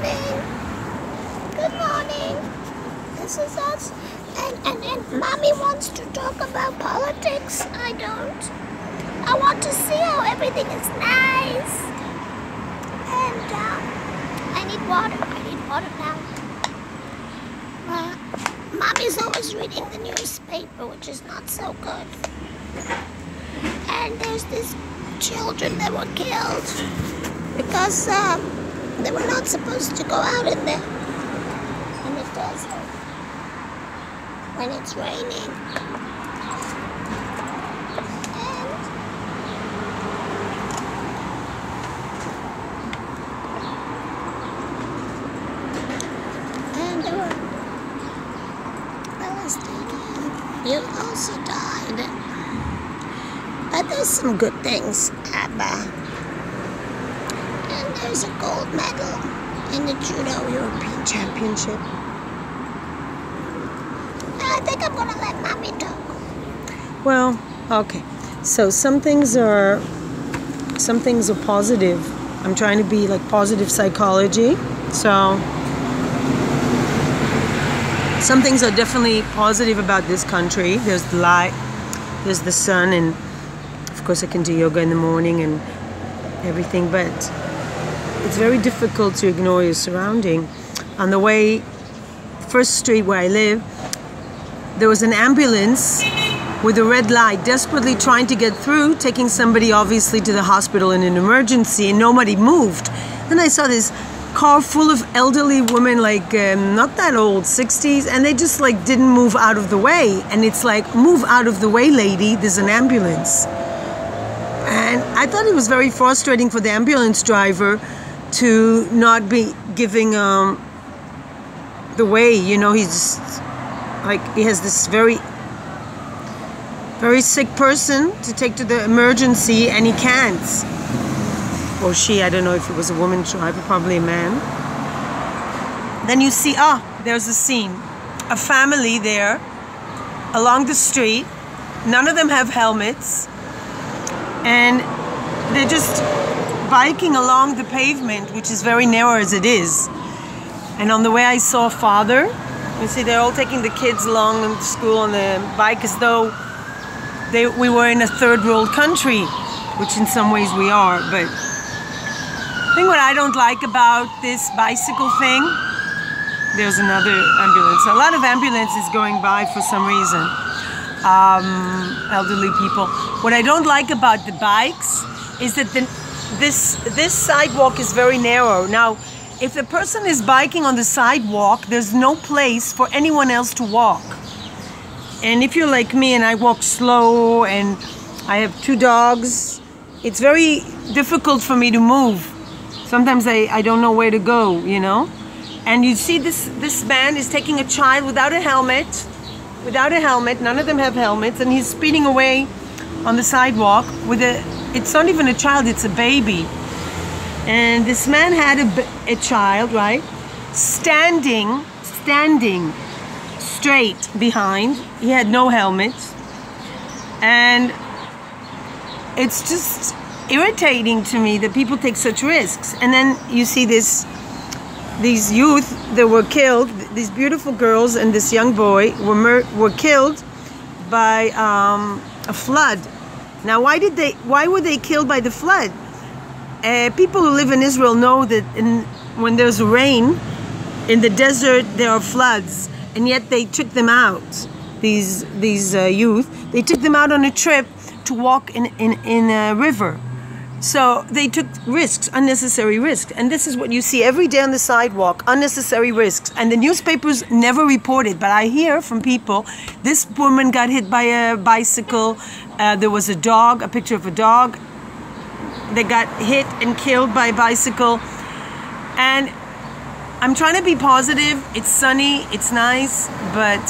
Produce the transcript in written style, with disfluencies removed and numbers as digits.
morning. Good morning. This is us. And Mommy wants to talk about politics. I don't. I want to see how everything is nice. And I need water. I need water now. Mommy's always reading the newspaper, which is not so good. And there's these children that were killed because they were not supposed to go out in there in the desert when it's raining. And there were Palestinians. You also died. But there's some good things, Abba. And there's a gold medal in the Judo European Championship. I think I'm gonna let Mommy talk. Well, okay. So some things are positive. I'm trying to be like positive psychology. So some things are definitely positive about this country. There's the light, there's the sun, and of course I can do yoga in the morning and everything, but it's very difficult to ignore your surrounding. On the way, first street where I live, there was an ambulance with a red light desperately trying to get through, taking somebody obviously to the hospital in an emergency, and nobody moved. Then I saw this car full of elderly women, like not that old, 60s, and they just like didn't move out of the way. And it's like, move out of the way, lady, there's an ambulance. And I thought it was very frustrating for the ambulance driver to not be giving the way. You know, he's just, like, he has this very sick person to take to the emergency, and he can't. Or she, I don't know if it was a woman driver, probably a man. Then you see, there's a scene. A family there along the street. None of them have helmets. And they're just biking along the pavement, which is very narrow as it is. And on the way I saw a father. You see, they're all taking the kids along to school on the bike as though we were in a third world country, which in some ways we are. But I think what I don't like about this bicycle thing, there's another ambulance. A lot of ambulances going by for some reason. Elderly people. What I don't like about the bikes is that this sidewalk is very narrow. Now, if the person is biking on the sidewalk, there's no place for anyone else to walk. And if you're like me and I walk slow and I have 2 dogs, it's very difficult for me to move. Sometimes I don't know where to go, you know? And you see this man is taking a child without a helmet. Without a helmet, none of them have helmets, and he's speeding away on the sidewalk with it's not even a child, it's a baby. And this man had a child, right? Standing straight behind. He had no helmet. And it's just irritating to me that people take such risks. And then you see these youth that were killed, these beautiful girls and this young boy were killed by a flood. Now, why were they killed by the flood? People who live in Israel know that when there's rain in the desert, there are floods, and yet they took them out. These youth, they took them out on a trip to walk in a river. So they took risks, unnecessary risks. And this is what you see every day on the sidewalk, unnecessary risks. And the newspapers never report it, but I hear from people, this woman got hit by a bicycle, there was a dog, a picture of a dog, they got hit and killed by a bicycle. And I'm trying to be positive, it's sunny, it's nice, but